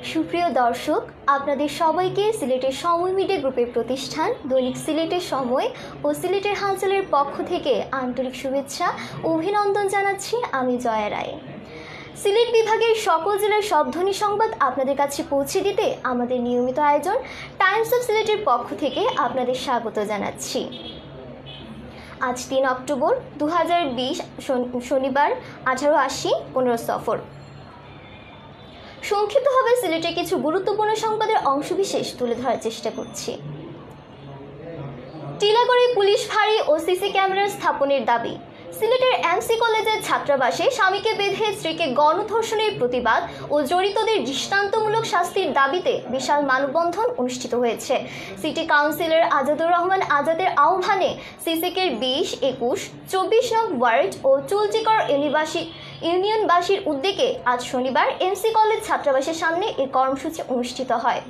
সুপ্রিয় দর্শক, আপনাদের সবাইকে সিলেটের সময় মিডিয়া গ্রুপের প্রতিষ্ঠান দৈনিক সিলেটের সময় ও সিলেটের হালচালের পক্ষ থেকে আন্তরিক শুভেচ্ছা ও অভিনন্দন জানাচ্ছি আমি জয়া রায়। সিলেট বিভাগের সকল জেলার সবধনী সংবাদ আপনাদের কাছে পৌঁছে দিতে আমাদের নিয়মিত আয়োজন টাইমস অফ সিলেটের পক্ষ থেকে আপনাদের স্বাগত জানাচ্ছি। আজ 3 অক্টোবর 2020 শনিবার 1880 15 সফর। সংক্ষিপ্তভাবে সিলেটের কিছু গুরুত্বপূর্ণ সংবাদের অংশবিশেষ তুলে ধরার চেষ্টা করছি। টিলাগড়ে পুলিশ ফাঁড়ি ও সিসি ক্যামেরা স্থাপনের দাবি। সিলেটের এমসি কলেজের ছাত্রাবাসে স্বামীকে বেঁধে স্ত্রীকে গণধর্ষণের প্রতিবাদ ও জড়িতদের দৃষ্টান্তমূলক শাস্তির দাবিতে বিশাল মানববন্ধন অনুষ্ঠিত হয়েছে। সিটি কাউন্সিলর আজাদুর রহমান আজাদের আহ্বানে সিসিকের 20, 21, 24 নং ওয়ার্ড ও চুলচিকর ইউনিয়নবাসীর উদ্যোগে আজ শনিবার এমসি কলেজ ছাত্রাবাসের সামনে এই কর্মসূচি অনুষ্ঠিত হয়।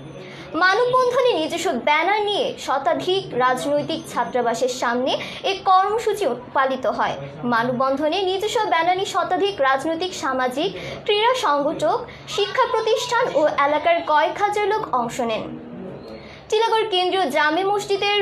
মানববন্ধনে নিজস্ব ব্যানার নিয়ে শতাধিক রাজনৈতিক ছাত্রাবাসের সামনে এই কর্মসূচি পালিত হয়। মানববন্ধনে নিজস্ব ব্যানার নিয়ে শতাধিক রাজনৈতিক, সামাজিক, ক্রীড়া সংগঠক, শিক্ষা প্রতিষ্ঠান ও এলাকার কয়েক হাজার লোক অংশ নেন। টিলাগড় কেন্দ্রীয় জামে মসজিদের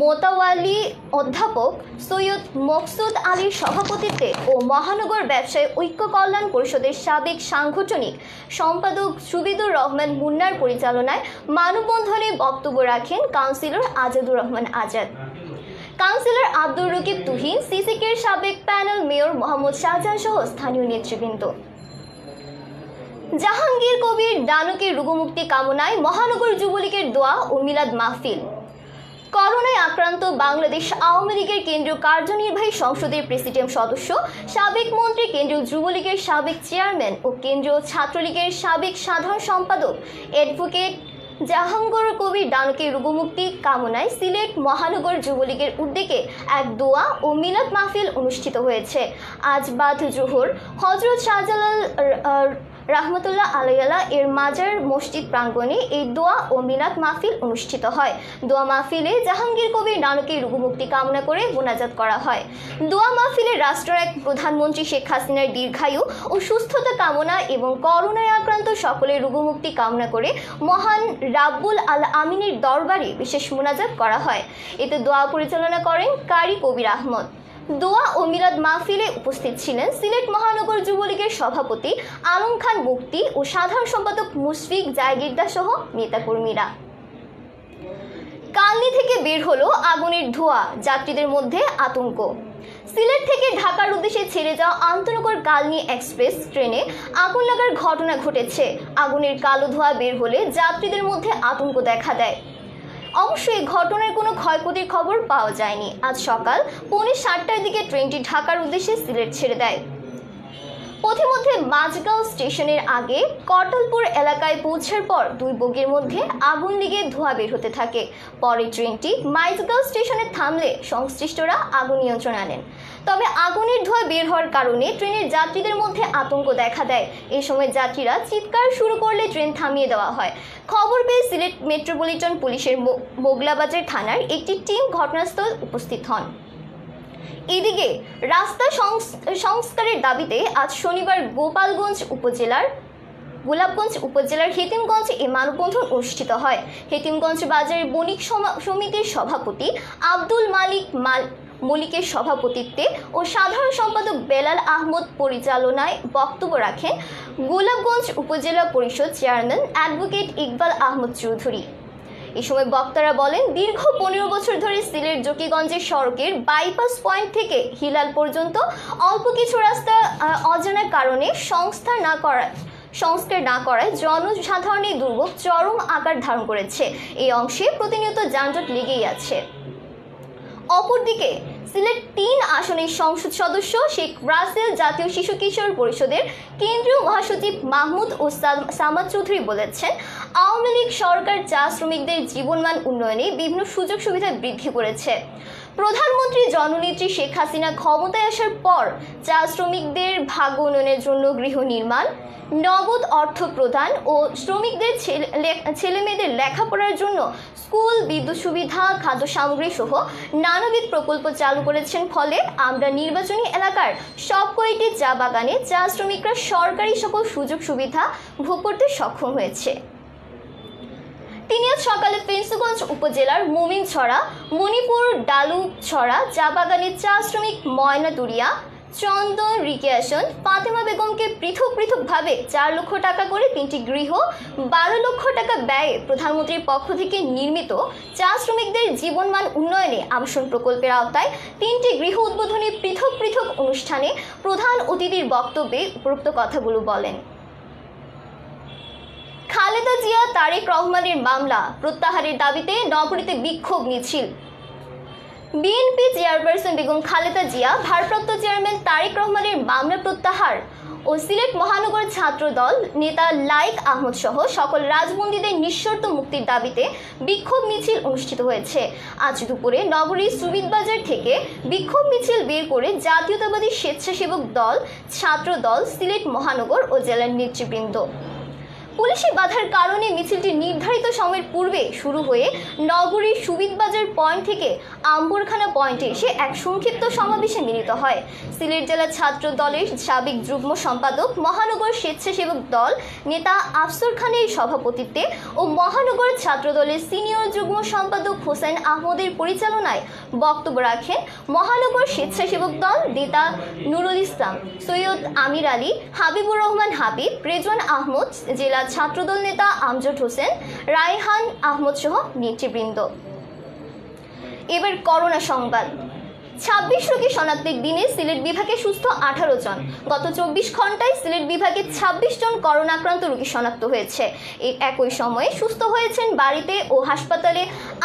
মোতাওয়ালি অধ্যাপক সৈয়দ মকসুদ আলীর সভাপতিত্বে ও মহানগর ব্যবসায়ী ঐক্য কল্যাণ পরিষদের সাবেক সাংগঠনিক সম্পাদক সুবিদুর রহমান মুন্নার পরিচালনায় মানববন্ধনে বক্তব্য রাখেন কাউন্সিলর আজাদুর রহমান আজাদ, কাউন্সিলর আব্দুর রকিব তুহিন, সিসিকের সাবেক প্যানেল মেয়র মোহাম্মদ শাহজাহান সহ স্থানীয় নেতৃবৃন্দ। জাহাঙ্গীর কবির ডানকের রোগমুক্তি কামনায় মহানগর যুবলীগের দোয়া ও মিলাদ মাহফিল। করোনায় আক্রান্ত বাংলাদেশ আওয়ামী লীগের কেন্দ্রীয় কার্যনির্বাহী সংসদের প্রেসিডিয়াম সদস্য, সাবেক মন্ত্রী, কেন্দ্রীয় যুবলীগের সাবেক চেয়ারম্যান ও কেন্দ্রীয় ছাত্রলীগের সাবেক সাধারণ সম্পাদক অ্যাডভোকেট জাহাঙ্গীর কবির ডানকের রোগমুক্তি কামনায় সিলেট মহানগর যুবলীগের উদ্যোগে এক দোয়া ও মিলাদ মাহফিল অনুষ্ঠিত হয়েছে। আজ বাদ জোহর হযরত শাহজালাল রাহমাতুল্লাহ আলাইহি এর মাজার মসজিদ প্রাঙ্গণে এই দোয়া ও মিলাদ মাহফিল অনুষ্ঠিত হয়। দোয়া মাহফিলে জাহাঙ্গীর কবির ডানকের রোগমুক্তি কামনা করে মোনাজাত করা হয়। দোয়া মাহফিলে রাষ্ট্রনায়ক প্রধানমন্ত্রী শেখ হাসিনার দীর্ঘায়ু ও সুস্থতা কামনা এবং করোনায় আক্রান্ত সকলের রোগমুক্তি কামনা করে মহান রাব্বুল আমিনের দরবারে বিশেষ মোনাজাত করা হয়। এতে দোয়া পরিচালনা করেন কারি কবির আহমদ। দোয়া ও মিলাদ মাহফিলে উপস্থিত ছিলেন সিলেট মহানগর যুবলীগের সভাপতি আলম খান মুক্তি ও সাধারণ সম্পাদক মুশফিক জায়গিরদার সহ নেতাকর্মীরা। কালনি থেকে বের হলো আগুনের ধোঁয়া, যাত্রীদের মধ্যে আতঙ্ক। সিলেট থেকে ঢাকার উদ্দেশ্যে ছেড়ে যাওয়া আন্তনগর কালনি এক্সপ্রেস ট্রেনে আগুন লাগার ঘটনা ঘটেছে। আগুনের কালো ধোঁয়া বের হলে যাত্রীদের মধ্যে আতঙ্ক দেখা দেয়। অবশ্যই ঘটনার কোনো ক্ষয়ক্ষতির খবর পাওয়া যায়নি। আজ সকাল 7:45টার দিকে ট্রেনটি ঢাকার উদ্দেশ্যে সিলেট ছেড়ে দেয়। পথিমধ্যে মাঝগাঁও স্টেশনের আগে কটালপুর এলাকায় পৌঁছার পর 2 বগির মধ্যে আগুন লেগে ধোঁয়া বের হতে থাকে। পরে ট্রেনটি মাঝগাঁও স্টেশনে থামলে সংশ্লিষ্টরা আগুন নিয়ন্ত্রণে আনেন। তবে আগুনের ধোঁয়া বের হওয়ার কারণে ট্রেনের যাত্রীদের মধ্যে আতঙ্ক দেখা দেয়। এই সময় যাত্রীরা চিৎকার শুরু করলে ট্রেন থামিয়ে দেওয়া হয়। খবর পেয়ে সিলেট মেট্রোপলিটন পুলিশের মোগলাবাজার থানার একটি টিম ঘটনাস্থল উপস্থিত হন। এদিকে রাস্তা সংস্কারের দাবিতে আজ শনিবার গোলাপগঞ্জ উপজেলার হেতিমগঞ্জে এই মানববন্ধন অনুষ্ঠিত হয়। হেতিমগঞ্জ বাজারের বণিক সমিতির সভাপতি আব্দুল মলিকের সভাপতিত্বে ও সাধারণ সম্পাদক বেলাল আহমদ পরিচালনায় বক্তব্য রাখেন গোলাপগঞ্জ উপজেলা পরিষদ চেয়ারম্যান অ্যাডভোকেট ইকবাল আহমদ চৌধুরী। এই সময় বক্তারা বলেন, দীর্ঘ 15 বছর ধরে সিলেট জকিগঞ্জের সড়কের বাইপাস পয়েন্ট থেকে হিলাল পর্যন্ত অল্প কিছু রাস্তা অজানার কারণে সংস্কার না করায় জনসাধারণের দুর্ভোগ চরম আকার ধারণ করেছে। এই অংশে প্রতিনিয়ত যানজট লেগেই আছে। অপরদিকে সিলেট 3 আসনের সংসদ সদস্য শেখ রাসেল জাতীয় শিশু কিশোর পরিষদের কেন্দ্রীয় মহাসচিব মাহমুদ ও সামাদ চৌধুরী বলেছেন, আওয়ামী লীগ সরকার চা শ্রমিকদের জীবনমান উন্নয়নে বিভিন্ন সুযোগ সুবিধা বৃদ্ধি করেছে। প্রধানমন্ত্রী জননেত্রী শেখ হাসিনা ক্ষমতায় আসার পর চা শ্রমিকদের ভাগ্য উন্নয়নের জন্য গৃহ নির্মাণ, নগদ অর্থ প্রদান ও শ্রমিকদের ছেলেমেয়েদের লেখাপড়ার জন্য স্কুল, বিদ্যুৎ সুবিধা, খাদ্য সামগ্রী সহ নানাবিধ প্রকল্প চালু করেছেন। ফলে আমরা নির্বাচনী এলাকার সব কয়টি চা বাগানে চা শ্রমিকরা সরকারি সকল সুযোগ সুবিধা ভোগ করতে সক্ষম হয়েছে। তিনি আজ সকালে ফেঞ্চুগঞ্জ উপজেলার মুমিনছড়া, মণিপুর ডালুছড়া চা বাগানের চা শ্রমিক ময়না দুরিয়া, চন্দন রিকেশন, ফাতেমা বেগমকে পৃথকভাবে 4 লক্ষ টাকা করে 3টি গৃহ, 12 লক্ষ টাকা ব্যয়ে প্রধানমন্ত্রীর পক্ষ থেকে নির্মিত চা শ্রমিকদের জীবনমান উন্নয়নে আবাসন প্রকল্পের আওতায় 3টি গৃহ উদ্বোধনী পৃথক অনুষ্ঠানে প্রধান অতিথির বক্তব্যে উপরোক্ত কথাগুলো বলেন। খালেদা জিয়া তারেক রহমানের মামলা প্রত্যাহারের দাবিতে নগরীতে বিক্ষোভ মিছিল। বিএনপি চেয়ারপারসন বেগম খালেদা জিয়া, ভারপ্রাপ্ত চেয়ারম্যান তারেক রহমানের মামলা প্রত্যাহার ও সিলেট মহানগর ছাত্র দল নেতা লাইক আহমদ সহ সকল রাজবন্দীদের নিঃশর্ত মুক্তির দাবিতে বিক্ষোভ মিছিল অনুষ্ঠিত হয়েছে। আজ দুপুরে নগরীর সুবিদ বাজার থেকে বিক্ষোভ মিছিল বের করে জাতীয়তাবাদী স্বেচ্ছাসেবক দল, ছাত্র দল, সিলেট মহানগর ও জেলার নেতৃবৃন্দ। পুলিশি বাধার কারণে মিছিলটি নির্ধারিত সময়ের পূর্বে শুরু হয়ে নগরীর সুবিদবাজার পয়েন্ট থেকে আম্বরখানা পয়েন্টে এসে এক সংক্ষিপ্ত সমাবেশে মিলিত হয়। সিলেট জেলা ছাত্র দলের সাবেক যুগ্ম সম্পাদক, মহানগর স্বেচ্ছাসেবক দল নেতা আফসর খানের সভাপতিত্বে ও মহানগর ছাত্র দলের সিনিয়র যুগ্ম সম্পাদক হোসেন আহমদের পরিচালনায় বক্তব্য রাখেন মহানগর স্বেচ্ছাসেবক দল নেতা নুরুল ইসলাম, সৈয়দ আমির আলী, হাবিবুর রহমান হাবিব, রেজওয়ান আহমদ, জেলা ছাত্রদল নেতা আমজদ হোসেন, রায়হান আহমদ সহ নেতৃবৃন্দ। এবার করোনা সংবাদ। 26 রোগী শনাক্তের দিনে সিলেট বিভাগে সুস্থ 18 জন। গত 24 ঘন্টায় সিলেট বিভাগে 26 জন করোনা আক্রান্ত রোগী শনাক্ত হয়েছে। একই সময়ে সুস্থ হয়েছেন বাড়িতে ও হাসপাতালে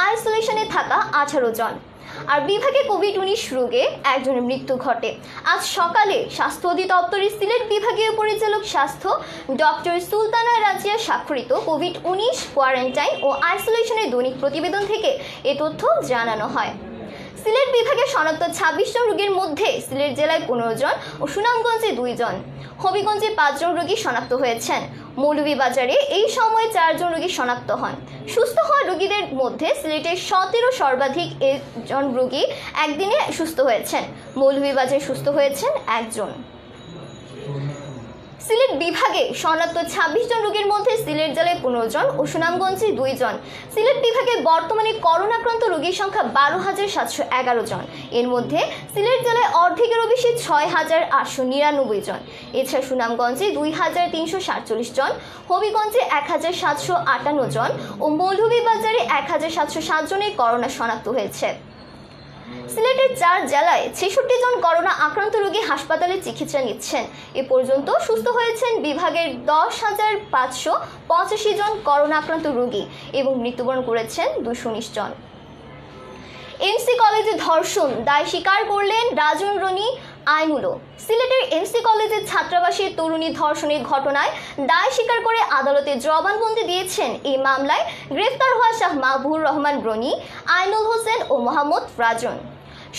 আইসোলেশনে থাকা 18 জন। আর বিভাগে কোভিড-19 রোগে একজনের মৃত্যু ঘটে। আজ সকালে স্বাস্থ্য অধিদপ্তরের সিলেট বিভাগীয় পরিচালক স্বাস্থ্য ডক্টর সুলতানা রাজিয়া স্বাক্ষরিত কোভিড-19 কোয়ারেন্টাইন ও আইসোলেশনের দৈনিক প্রতিবেদন থেকে এ তথ্য জানানো হয়। সিলেট বিভাগে শনাক্ত 26 জন রোগীর মধ্যে সিলেট জেলায় 15 জন ও সুনামগঞ্জে 2 জন, হবিগঞ্জে 5 জন রোগী শনাক্ত হয়েছেন। মৌলভীবাজারে এই সময় 4 জন রোগী শনাক্ত হন। সুস্থ হওয়া রোগীদের মধ্যে সিলেটের 17 সর্বাধিক জন রোগী একদিনে সুস্থ হয়েছেন। মৌলভীবাজারে সুস্থ হয়েছেন 1 জন। সিলেট বিভাগে শনাক্ত 26 জন রোগীর মধ্যে সিলেট জেলায় 15 জন ও সুনামগঞ্জে 2 জন। সিলেট বিভাগে বর্তমানে করোনা আক্রান্ত রোগীর সংখ্যা 12,711 জন। এর মধ্যে সিলেট জেলায় অর্ধেকেরও বেশি 6,899 জন। এছাড়া সুনামগঞ্জে 2,347 জন, হবিগঞ্জে 1,758 জন ও মৌলভীবাজারে 1,707 জনের করোনা শনাক্ত হয়েছে। সিলেটের 4 জেলায় 66 জন করোনা আক্রান্ত রোগী হাসপাতালে চিকিৎসা নিচ্ছেন। এ পর্যন্ত সুস্থ হয়েছেন বিভাগের 10,585 জন করোনা আক্রান্ত রোগী এবং মৃত্যুবরণ করেছেন 219 জন। এমসি কলেজে ধর্ষণ দায় স্বীকার করলেন রাজন রনি আইনুলও। সিলেটের এমসি কলেজের ছাত্রাবাসের তরুণী ধর্ষণের ঘটনায় দায় স্বীকার করে আদালতে জবানবন্দি দিয়েছেন। এই মামলায় গ্রেফতার হওয়া শাহ মাহবুবুর রহমান রনি, আইনুল হোসেন ও মোহাম্মদ রাজন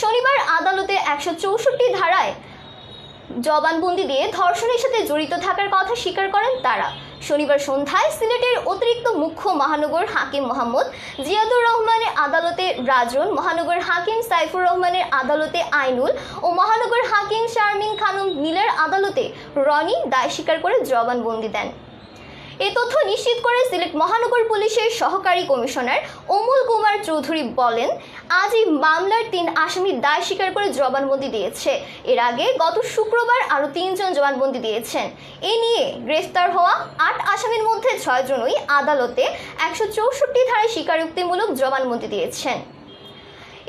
শনিবার আদালতে 164 ধারায় জবানবন্দি দিয়ে ধর্ষণের সাথে জড়িত থাকার কথা স্বীকার করেন তারা। শনিবার সন্ধ্যায় সিলেটের অতিরিক্ত মুখ্য মহানগর হাকিম মোহাম্মদ জিয়াদুর রহমানের আদালতে রাজন, মহানগর হাকিম সাইফুর রহমানের আদালতে আইনুল ও মহানগর হাকিম শারমিন খানম নীলের আদালতে রনি দায় স্বীকার করে জবানবন্দি দেন। এ তথ্য নিশ্চিত করে সিলেট মহানগর পুলিশের সহকারী কমিশনার অমল কুমার চৌধুরী বলেন, আজ এই মামলার 3 আসামি দায় স্বীকার করে জবানবন্দি দিয়েছে। এর আগে গত শুক্রবার আরও 3 জন জবানবন্দি দিয়েছেন। এ নিয়ে গ্রেফতার হওয়া 8 আসামির মধ্যে 6 জনই আদালতে 164 ধারায় স্বীকারোক্তিমূলক জবানবন্দি দিয়েছেন।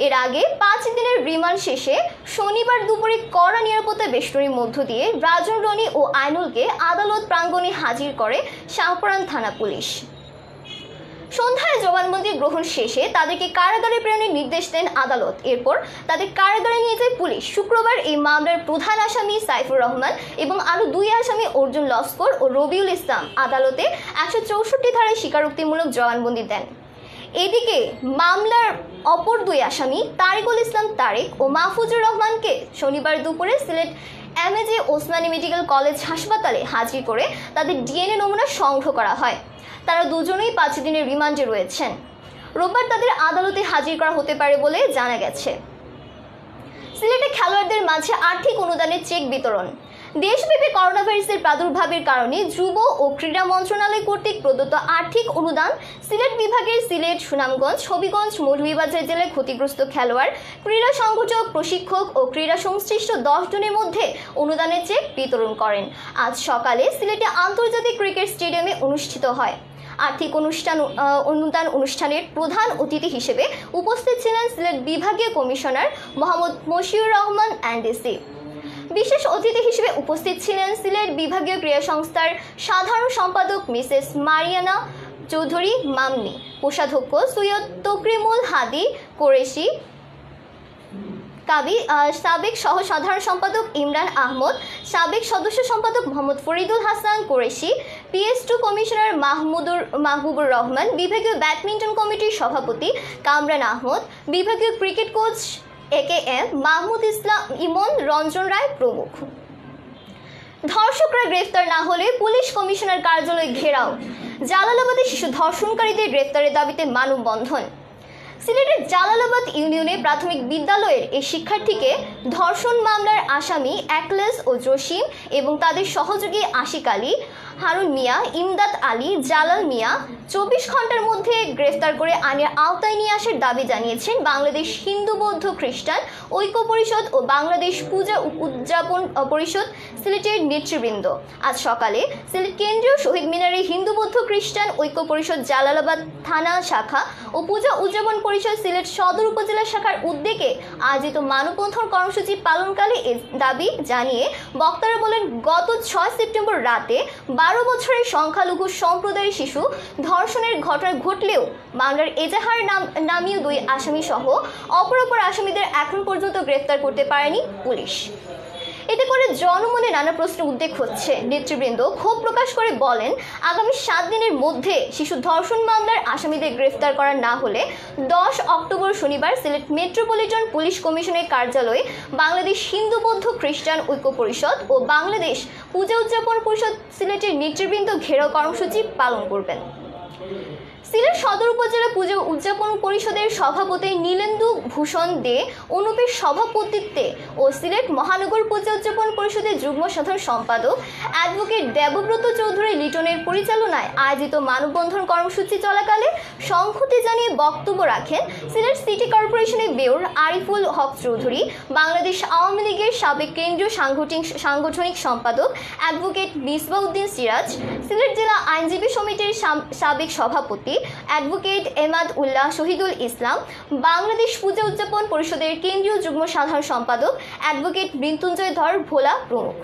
এর আগে 5 দিনের রিমান্ড শেষে শনিবার দুপুরে কড়া নিরাপত্তা বেষ্টনীর মধ্য দিয়ে রাজন, রনি ও আইনুলকে আদালত প্রাঙ্গণে হাজির করে শাহপরান থানা পুলিশ। সন্ধ্যায় জবানবন্দি গ্রহণ শেষে তাদেরকে কারাগারে প্রেরণের নির্দেশ দেন আদালত। এরপর তাদের কারাগারে নিয়ে যায় পুলিশ। শুক্রবার এই মামলার প্রধান আসামি সাইফুর রহমান এবং আরও 2 আসামি অর্জুন লস্কর ও রবিউল ইসলাম আদালতে 164 ধারায় স্বীকারোক্তিমূলক জবানবন্দি দেন। এদিকে মামলার অপর দুই আসামি তারিকুল ইসলাম তারেক ও মাহফুজুর রহমানকে শনিবার দুপুরে Sylhet MAG Osmani medical college হাসপাতালে হাজির করে তাদের ডিএনএ নমুনা সংগ্রহ করা হয়। তারা দুজনেই 5 দিনের রিমান্ডে রয়েছেন। রোববার তাদের আদালতে হাজির করা হতে পারে বলে জানা গেছে। সিলেটে খেলোয়াড়দের মাঝে আর্থিক অনুদানের চেক বিতরণ। দেশব্যাপী করোনা ভাইরাসের প্রাদুর্ভাবের কারণে যুব ও ক্রীড়া মন্ত্রণালয় কর্তৃক প্রদত্ত আর্থিক অনুদান সিলেট বিভাগের সিলেট, সুনামগঞ্জ, হবিগঞ্জ, মৌলভীবাজার জেলায় ক্ষতিগ্রস্ত খেলোয়াড়, ক্রীড়া সংগঠক, প্রশিক্ষক ও ক্রীড়া সংশ্লিষ্ট 10 জনের মধ্যে অনুদানের চেক বিতরণ করেন। আজ সকালে সিলেটে আন্তর্জাতিক ক্রিকেট স্টেডিয়ামে অনুষ্ঠিত হয়। আর্থিক অনুদান অনুষ্ঠানের প্রধান অতিথি হিসেবে উপস্থিত ছিলেন সিলেট বিভাগীয় কমিশনার মোহাম্মদ মশিউর রহমান এনডিসি। বিশেষ অতিথি হিসেবে উপস্থিত ছিলেন সিলেট বিভাগীয় ক্রীড়া সংস্থার সাধারণ সম্পাদক মিসেস মারিয়ানা চৌধুরী মামনি, কোষাধ্যক্ষ সৈয়দ তকরিমুল হাদি কোরেশি কাবি, সাবেক সহ সাধারণ সম্পাদক ইমরান আহমদ, সাবেক সদস্য সম্পাদক মোহাম্মদ ফরিদুল হাসান কোরেশি, PS2 কমিশনার মাহবুবুর রহমান, বিভাগীয় ব্যাডমিন্টন কমিটির সভাপতি কামরান আহমদ, বিভাগীয় ক্রিকেট কোচ AKM মাহমুদ ইসলাম ইমন, রঞ্জন রায় প্রমুখ। ধর্ষকরা গ্রেফতার না হলে পুলিশ কমিশনার কার্যালয় ঘেরাও। জালালাবাদে শিশু ধর্ষণকারীদের গ্রেফতারের দাবিতে মানববন্ধন। সিলেটের জালালাবাদ ইউনিয়নে প্রাথমিক বিদ্যালয়ের এই শিক্ষার্থীকে ধর্ষণ মামলার আসামি একলেস ও জসিম এবং তাদের সহযোগী আশিক আলী, হারুন মিয়া, ইমদাদ আলী, জালাল মিয়া 24 ঘন্টার মধ্যে গ্রেফতার করে আইনের আওতায় নিয়ে আসার দাবি জানিয়েছেন বাংলাদেশ হিন্দু বৌদ্ধ খ্রিস্টান ঐক্য পরিষদ ও বাংলাদেশ পূজা উদযাপন পরিষদ সিলেটের নেতৃবৃন্দ। আজ সকালে সিলেট কেন্দ্রীয় শহীদ মিনারে হিন্দু বৌদ্ধ খ্রিস্টান ঐক্য পরিষদ জালালাবাদ থানা শাখা ও পূজা উদযাপন পরিষদ সিলেট সদর উপজেলা শাখার উদ্যোগে আয়োজিত মানববন্ধন কর্মসূচি পালনকালে এ দাবি জানিয়ে বক্তারা বলেন, গত 6 সেপ্টেম্বর রাতে 12 বছরের সংখ্যালঘু সম্প্রদায়ের শিশু ধর্ষণের ঘটনা ঘটলেও মামলার এজাহার নামীয় 2 আসামি সহ অপর আসামিদের এখন পর্যন্ত গ্রেফতার করতে পারেনি পুলিশ। এতে করে জনমনে নানা প্রশ্নের উদ্বেগ হচ্ছে। নেতৃবৃন্দ ক্ষোভ প্রকাশ করে বলেন, আগামী 7 দিনের মধ্যে শিশু ধর্ষণ মামলার আসামিদের গ্রেফতার করা না হলে 10 অক্টোবর শনিবার সিলেট মেট্রোপলিটন পুলিশ কমিশনের কার্যালয়ে বাংলাদেশ হিন্দু বৌদ্ধ খ্রিস্টান ঐক্য পরিষদ ও বাংলাদেশ পূজা উদযাপন পরিষদ সিলেটের নেতৃবৃন্দ ঘেরাও কর্মসূচি পালন করবেন। সিলেট সদর উপজেলা পূজা উদযাপন পরিষদের সভাপতি নীলেন্দু ভূষণ দে অনুপের সভাপতিত্বে ও সিলেট মহানগর পূজা উদযাপন পরিষদের যুগ্ম সাধারণ সম্পাদক অ্যাডভোকেট দেবব্রত চৌধুরী লিটনের পরিচালনায় আয়োজিত মানববন্ধন কর্মসূচি চলাকালে সংহতি জানিয়ে বক্তব্য রাখেন সিলেট সিটি কর্পোরেশনের মেয়র আরিফুল হক চৌধুরী, বাংলাদেশ আওয়ামী লীগের সাবেক কেন্দ্রীয় সাংগঠনিক সম্পাদক অ্যাডভোকেট মিসবাউদ্দিন সিরাজ, সিলেট জেলা আইনজীবী সমিতির সাবেক সভাপতি অ্যাডভোকেট এমাদ উল্লাহ শহীদুল ইসলাম, বাংলাদেশ পূজা উদযাপন পরিষদের কেন্দ্রীয় যুগ্ম সাধারণ সম্পাদক অ্যাডভোকেট মৃত্যুঞ্জয় ধর ভোলা প্রমুখ।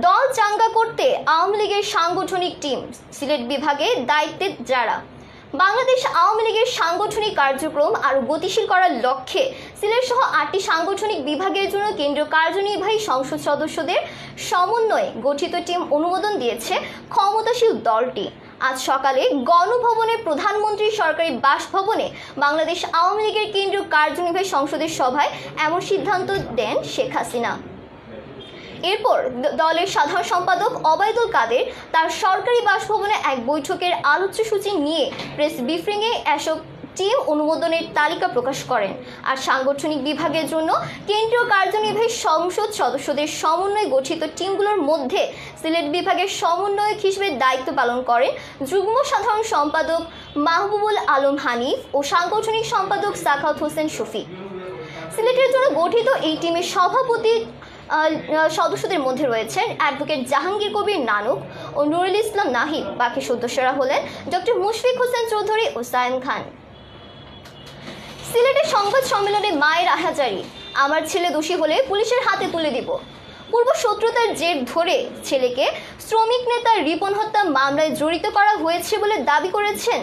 দল চাঙ্গা করতে আওয়ামী লীগের সাংগঠনিক টিম সিলেট বিভাগে দায়িত্বে যারা। বাংলাদেশ আওয়ামী লীগের সাংগঠনিক কার্যক্রম আরও গতিশীল করার লক্ষ্যে সিলেট সহ 8টি সাংগঠনিক বিভাগের জন্য কেন্দ্রীয় কার্যনির্বাহী সংসদ সদস্যদের সমন্বয়ে গঠিত টিম অনুমোদন দিয়েছে ক্ষমতাসীন দলটি। আজ সকালে গণভবনে প্রধানমন্ত্রী সরকারি বাসভবনে বাংলাদেশ আওয়ামী লীগের কেন্দ্রীয় কার্যনির্বাহী সংসদের সভায় এমন সিদ্ধান্ত দেন শেখ হাসিনা। এরপর দলের সাধারণ সম্পাদক ওবায়দুল কাদের তার সরকারি বাসভবনে এক বৈঠকের আলোচ্যসূচি নিয়ে প্রেস ব্রিফিংয়ে এসব টিম অনুমোদনের তালিকা প্রকাশ করেন। আর সাংগঠনিক বিভাগের জন্য কেন্দ্রীয় কার্যনির্বাহী সংসদ সদস্যদের সমন্বয়ে গঠিত টিমগুলোর মধ্যে সিলেট বিভাগের সমন্বয়ক হিসেবে দায়িত্ব পালন করেন যুগ্ম সাধারণ সম্পাদক মাহবুবুল আলম হানিফ ও সাংগঠনিক সম্পাদক সাখাওয়াত হোসেন শফিক। সিলেটের জন্য গঠিত এই টিমের সভাপতি সদস্যদের মধ্যে রয়েছেন অ্যাডভোকেট জাহাঙ্গীর কবির নানক ও নুরুল ইসলাম নাহিদ। বাকি সদস্যরা হলেন ডক্টর মুশফিক হোসেন চৌধুরী ও সায়েম খান। সিলেটের সংবাদ সম্মেলনে মায়ের আহাজারি, আমার ছেলে দোষী হলে পুলিশের হাতে তুলে দিব। পূর্ব শত্রুতার জের ধরে ছেলেকে শ্রমিক নেতা রিপন হত্যা মামলায় জড়িত করা হয়েছে বলে দাবি করেছেন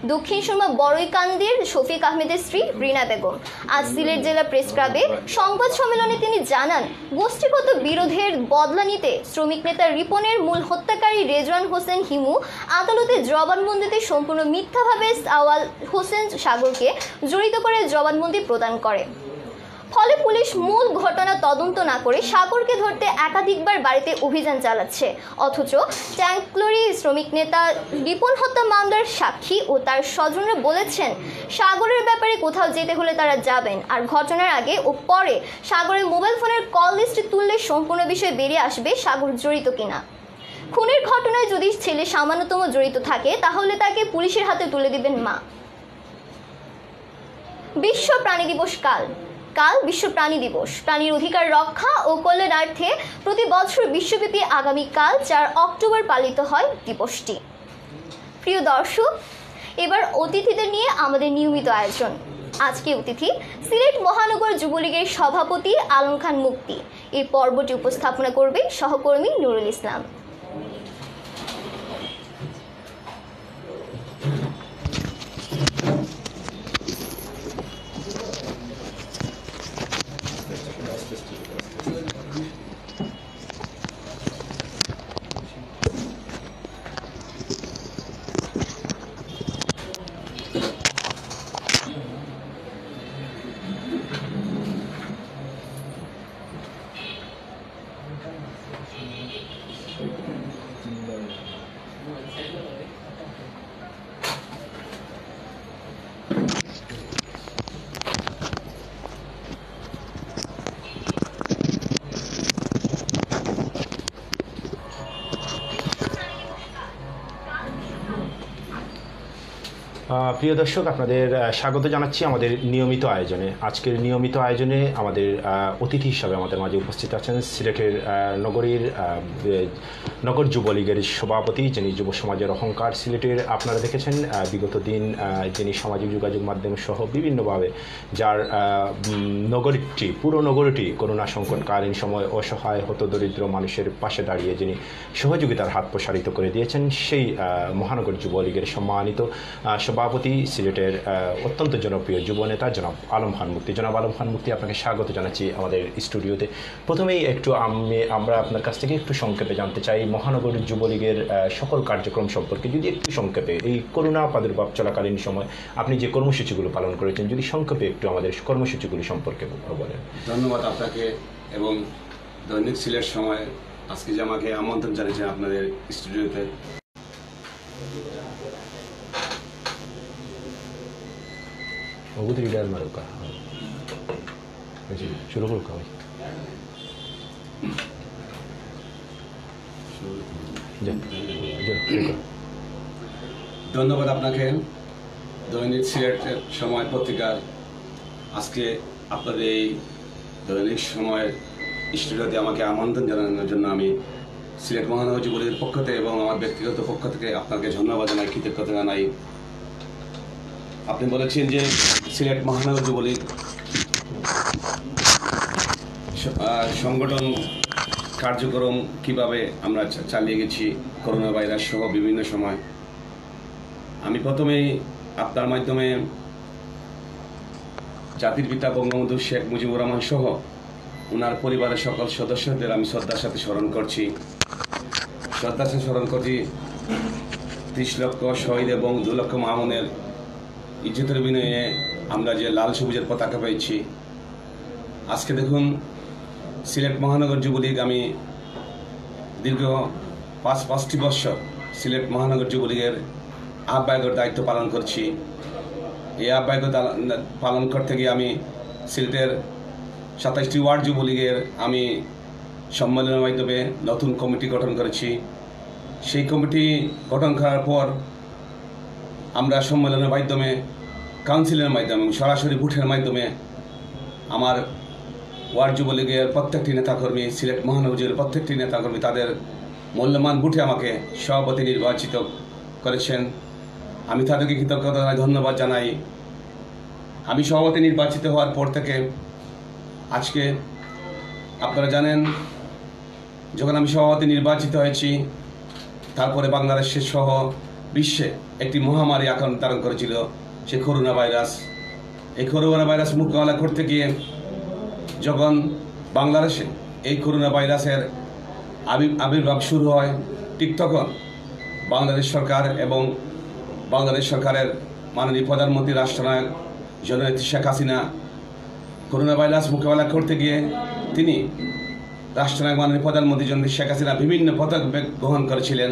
দক্ষিণ সুরমা বড়ইকান্দির শফিক আহমেদের স্ত্রী রিনা বেগম। আজ সিলেট জেলা প্রেস ক্লাবে সংবাদ সম্মেলনে তিনি জানান, গোষ্ঠীগত বিরোধের বদলা নিতে শ্রমিক নেতা রিপনের মূল হত্যাকারী রেজওয়ান হোসেন হিমু আদালতে জবানবন্দিতে সম্পূর্ণ মিথ্যাভাবে সাওয়াল হোসেন সাগরকে জড়িত করে জবানবন্দি প্রদান করে। ফলে পুলিশ মূল ঘটনা তদন্ত না করে সাগরকে ধরতে একাধিকবার বাড়িতে অভিযান চালাচ্ছে। অথচ ট্যাঙ্কলরি শ্রমিক নেতা রিপন হত্যা মামলার সাক্ষী ও তার স্বজনরা বলেছেন সাগরের ব্যাপারে কোথাও যেতে হলে তারা যাবেন, আর ঘটনার আগে ও পরে সাগরের মোবাইল ফোনের কল লিস্টে তুললে সম্পূর্ণ বিষয় বেরিয়ে আসবে সাগর জড়িত কিনা। খুনের ঘটনায় যদি ছেলে সামান্যতম জড়িত থাকে তাহলে তাকে পুলিশের হাতে তুলে দিবেন মা। বিশ্ব প্রাণী দিবস কাল বিশ্ব প্রাণী দিবস। প্রাণীর অধিকার রক্ষা ও কল্যাণার্থে প্রতি বছর বিশ্বব্যাপী আগামীকাল 4 অক্টোবর পালিত হয় দিবসটি। প্রিয় দর্শক, এবার অতিথিদের নিয়ে আমাদের নিয়মিত আয়োজন। আজকে অতিথি সিলেট মহানগর যুবলীগের সভাপতি আলম খান মুক্তি। এই পর্বটি উপস্থাপনা করবে সহকর্মী নুরুল ইসলাম। প্রিয় দর্শক, আপনাদের স্বাগত জানাচ্ছি আমাদের নিয়মিত আয়োজনে। আজকের নিয়মিত আয়োজনে আমাদের অতিথি হিসাবে আমাদের মাঝে উপস্থিত আছেন সিলেটের নগর যুবলীগের সভাপতি, যিনি যুব সমাজের অহংকার। সিলেটের আপনারা দেখেছেন বিগত দিন যিনি সামাজিক যোগাযোগ মাধ্যম সহ বিভিন্নভাবে যার নগরীটি, পুরো নগরীটি করোনা সংকটকালীন সময় অসহায় হতদরিদ্র মানুষের পাশে দাঁড়িয়ে যিনি সহযোগিতার হাত প্রসারিত করে দিয়েছেন, সেই মহানগর যুবলীগের সম্মানিত সভাপতি সিলেটের অত্যন্ত জনপ্রিয় যুবনেতা জনাব আলম খান মুক্তি। জনাব আলম খান মুক্তি, আপনাকে স্বাগত জানাচ্ছি আমাদের স্টুডিওতে। প্রথমেই আমরা আপনার কাছ থেকে একটু সংক্ষেপে জানতে চাই মহানগর যুবলীগের সকল কার্যক্রম সম্পর্কে। যদি একটু সংক্ষেপে, এই করোনা প্রাদুর্ভাব চলাকালীন সময় আপনি যে কর্মসূচিগুলো পালন করেছেন, যদি সংক্ষেপে একটু আমাদের কর্মসূচিগুলি সম্পর্কে বলেন। ধন্যবাদ আপনাকে এবং দৈনিক সিলেট সময় আজকে যে আমাকে আমন্ত্রণ জানিয়েছেন আপনাদের স্টুডিওতে। ধন্যবাদ আপনাকে দৈনিক সিলেটের সময় পত্রিকার আজকে আপনাদের এই দৈনিক সময়ের স্টুডিওতে আমাকে আমন্ত্রণ জানানোর জন্য আমি সিলেট মহানগর যুবলীগের পক্ষ থেকে এবং আমার ব্যক্তিগত পক্ষ থেকে আপনাকে ধন্যবাদ জানাই, কৃতজ্ঞতা জানাই। আপনি বলেছেন যে সিলেট মহানগর যুবলীগ সংগঠন কার্যক্রম কিভাবে আমরা চালিয়ে গেছি করোনা ভাইরাস সহ বিভিন্ন সময়। আমি প্রথমেই আপনার মাধ্যমে জাতির পিতা বঙ্গবন্ধু শেখ মুজিবুর রহমান সহ ওনার পরিবারের সকল সদস্যদের আমি শ্রদ্ধার সাথে স্মরণ করছি। 30 লক্ষ শহীদ এবং 2 লক্ষ মামুনের ইজ্জতের বিনিময়ে আমরা যে লাল সবুজের পতাকা পেয়েছি। আজকে দেখুন, সিলেট মহানগর যুবলীগ আমি দীর্ঘ 5টি বৎসর সিলেট মহানগর যুবলীগের আহ্বায়কের দায়িত্ব পালন করছি। এই আহ্বায়ক পালন করতে গিয়ে আমি সিলেটের 27টি ওয়ার্ড যুবলীগের আমি সম্মেলনের মাধ্যমে নতুন কমিটি গঠন করেছি। সেই কমিটি গঠন করার পর আমরা সম্মেলনের মাধ্যমে, কাউন্সিলের মাধ্যমে, সরাসরি ভোটের মাধ্যমে আমার ওয়ার্ড যুবলীগের প্রত্যেকটি নেতাকর্মী, সিলেট মহানগরের প্রত্যেকটি নেতাকর্মী তাদের মূল্যবান ভোটে আমাকে সভাপতি নির্বাচিত করেছেন। আমি তাদেরকে কৃতজ্ঞতা জানাই, ধন্যবাদ জানাই। আমি সভাপতি নির্বাচিত হওয়ার পর থেকে আজকে আপনারা জানেন, যখন আমি সভাপতি নির্বাচিত হয়েছি, তারপরে বাংলাদেশের সহ বিশ্বে একটি মহামারী আকার ধারণ করেছিল, সে করোনা ভাইরাস। এই করোনা ভাইরাস মোকাবেলা করতে গিয়ে যখন বাংলাদেশে এই করোনা ভাইরাসের আবির্ভাব শুরু হয়, ঠিক তখন বাংলাদেশ সরকার এবং বাংলাদেশ সরকারের মাননীয় প্রধানমন্ত্রী রাষ্ট্রনায়ক জননেত্রী শেখ হাসিনা করোনা ভাইরাস মোকাবেলা করতে গিয়ে তিনি রাষ্ট্রনায়ক মাননীয় প্রধানমন্ত্রী জননেত্রী শেখ হাসিনা বিভিন্ন পদক্ষেপ গ্রহণ করেছিলেন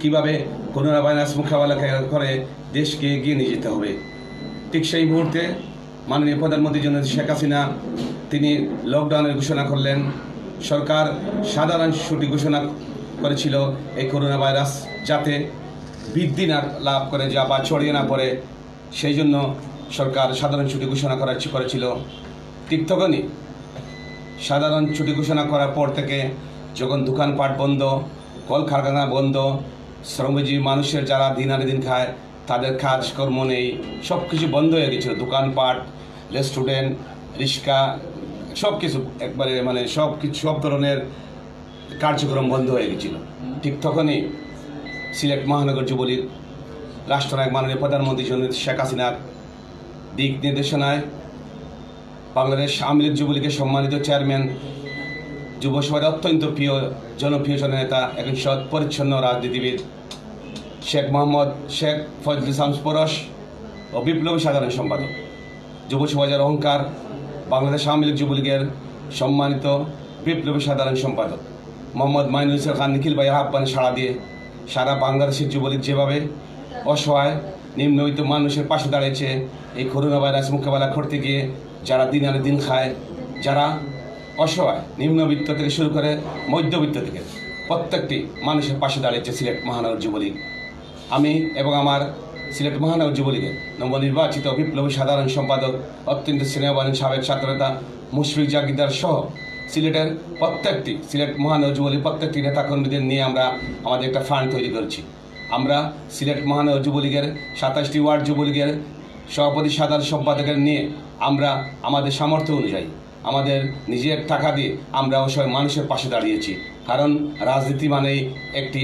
কিভাবে করোনা ভাইরাস মোকাবেলা করে দেশকে এগিয়ে নিয়ে যেতে হবে। ঠিক সেই মুহূর্তে মাননীয় প্রধানমন্ত্রী জননেত্রী শেখ হাসিনা তিনি লকডাউনের ঘোষণা করলেন। সরকার সাধারণ ছুটি ঘোষণা করেছিল এই করোনা ভাইরাস যাতে বৃদ্ধি না লাভ করে যা বা ছড়িয়ে না পড়ে, সেই জন্য সরকার সাধারণ ছুটি ঘোষণা করেছিল। ঠিক তখনই সাধারণ ছুটি ঘোষণা করার পর থেকে যখন দোকানপাট বন্ধ, কলকারখানা বন্ধ, শ্রমজীবী মানুষের যারা দিন আনে দিন খায় তাদের কাজকর্ম নেই, সব কিছু বন্ধ হয়ে গেছিল। দোকানপাট, রেস্টুরেন্ট, রিক্সা সব কিছু একবারে মানে সব ধরনের কার্যক্রম বন্ধ হয়ে গেছিল। ঠিক তখনই সিলেট মহানগর যুবলীগ রাষ্ট্রনায়ক মাননীয় প্রধানমন্ত্রী জননেত্রী শেখ হাসিনার দিক নির্দেশনায় বাংলাদেশ আওয়ামী লীগ যুবলীগের সম্মানিত চেয়ারম্যান, যুবসভার অত্যন্ত জনপ্রিয় জননেতা, একজন সৎ পরিচ্ছন্ন রাজনীতিবিদ শেখ ফজলে শামস পরশ ও বিপ্লবী সাধারণ সম্পাদক, যুবসমাজের অহংকার, বাংলাদেশ আওয়ামী লীগ যুবলীগের সম্মানিত বিপ্লবী সাধারণ সম্পাদক মোহাম্মদ মাইনুল ইসলাম খান নিখিল ভাইয়ের আহ্বানে সাড়া দিয়ে সারা বাংলাদেশের যুবলীগ যেভাবে অসহায় নিম্নবিত্ত মানুষের পাশে দাঁড়িয়েছে এই করোনা ভাইরাস মোকাবেলা করতে গিয়ে, যারা দিন আনে দিন খায়, যারা অসহায় নিম্নবিত্ত থেকে শুরু করে মধ্যবিত্ত থেকে প্রত্যেকটি মানুষের পাশে দাঁড়িয়েছে সিলেট মহানগর যুবলীগ। আমি এবং আমার সিলেট মহানগর যুবলীগের নবনির্বাচিত বিপ্লবী সাধারণ সম্পাদক অত্যন্ত স্নেহবান সাবেক ছাত্রনেতা মুশফিক জাগিরদার সহ সিলেট মহানগর যুবলীগ প্রত্যেকটি নেতাকর্মীদের নিয়ে আমরা আমাদের একটা ফান্ড তৈরি করেছি। আমরা সিলেট মহানগর যুবলীগের 27টি ওয়ার্ড যুবলীগের সভাপতি সাধারণ সম্পাদকের নিয়ে আমরা আমাদের সামর্থ্য অনুযায়ী আমাদের নিজের টাকা দিয়ে আমরা অসহায় মানুষের পাশে দাঁড়িয়েছি। কারণ রাজনীতি মানেই একটি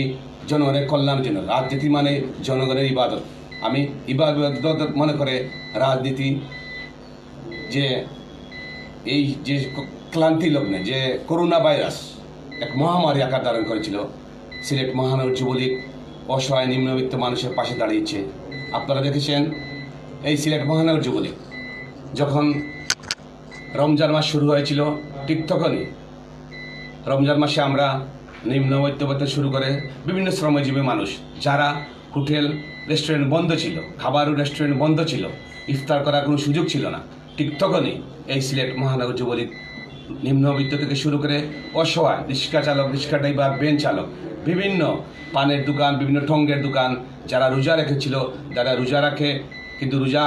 জনগণের কল্যাণের জন্য, রাজনীতি মানে জনগণের ইবাদত। আমি ইবাদত মনে করে রাজনীতি যে এই যে ক্লান্তি লগ্নে যে করোনা ভাইরাস এক মহামারী আকার ধারণ করেছিল, সিলেট মহানগর যুবলীগ অসহায় নিম্নবিত্ত মানুষের পাশে দাঁড়িয়েছে। আপনারা দেখেছেন এই সিলেট মহানগর যুবলীগ যখন রমজান মাস শুরু হয়েছিল, ঠিক তখনই রমজান মাসে আমরা নিম্নমধ্যবিত্ত শুরু করে বিভিন্ন শ্রমজীবী মানুষ যারা হোটেল রেস্টুরেন্ট বন্ধ ছিল, খাবার রেস্টুরেন্ট বন্ধ ছিল, ইফতার করার কোনো সুযোগ ছিল না, ঠিক তখনই এই সিলেট মহানগর যুবলীগ নিম্নবিত্ত থেকে শুরু করে অসহায় রিক্সা চালক, রিক্সা ড্রাইভার, ভ্যান চালক, বিভিন্ন পানের দোকান, বিভিন্ন ঠঙ্গের দোকান, যারা রোজা রেখেছিল, যারা রোজা রাখে কিন্তু রোজা